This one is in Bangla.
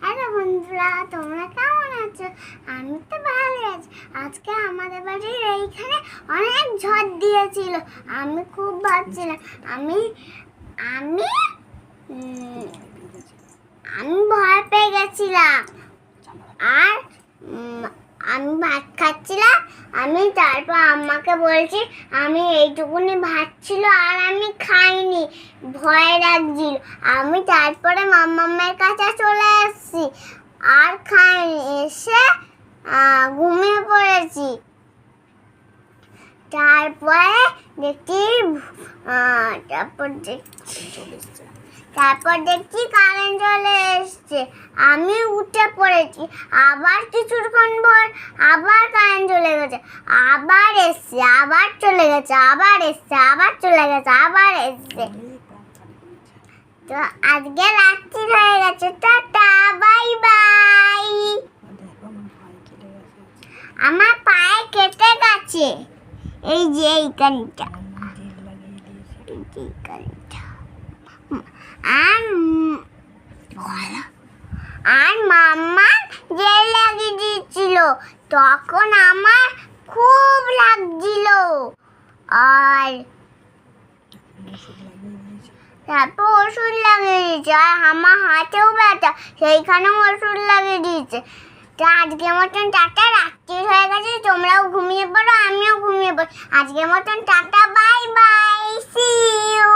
আরে বন্ধুরা, তোমরা কেমন আছো? আমি তো ভালো আছি। আজকে আমাদের বাড়ির এইখানে অনেক ঝড় দিয়েছিল। আমি খুব ভাবছিলাম আমি আমি আমি ভয় পেয়ে গেছিলাম। আর আমি ভাত খাচ্ছিলাম। আমি তারপর আম্মাকে বলছি আমি এইটুকুনি ভাত ছিল আর আমি খাইনি, ভয় লাগছিল। আমি তারপরে মাম্মামের কাছে চলে এসেছি, আর খাইনি, এসে ঘুমিয়ে পড়েছি। তারপরে দেখছি তারপর দেখছি কারেন্ট চলে এসছে। আমি উঠে পড়েছি। আবার কিছুক্ষণ পর আবার কারেন্ট চলে গেছে, আবার এসছে, আবার চলে গেছে, আবার এসছে, আবার চলে গেছে, আবার এসছে। তো আজকে রাত্রি হয়ে গেছে। Tata, bye by. আমার পায়ে কেটে গেছে, এই যে এইখানটা, আর মাম্মা জেল লাগিয়ে দিয়েছিল, তখন আমার খুব লাগছিল। আর তারপর ওষুধ লাগিয়ে দিয়েছে, আর আমার হাতেও ব্যথা, সেইখানেও ওষুধ লাগিয়ে দিয়েছে। তো আজকের মতন টাটা, রাত্রি হয়ে গেছে, তোমরাও ঘুমিয়ে পড়ো, আমিও ঘুমিয়ে পড়ি। আজকের মতন tata, bye bye, see you.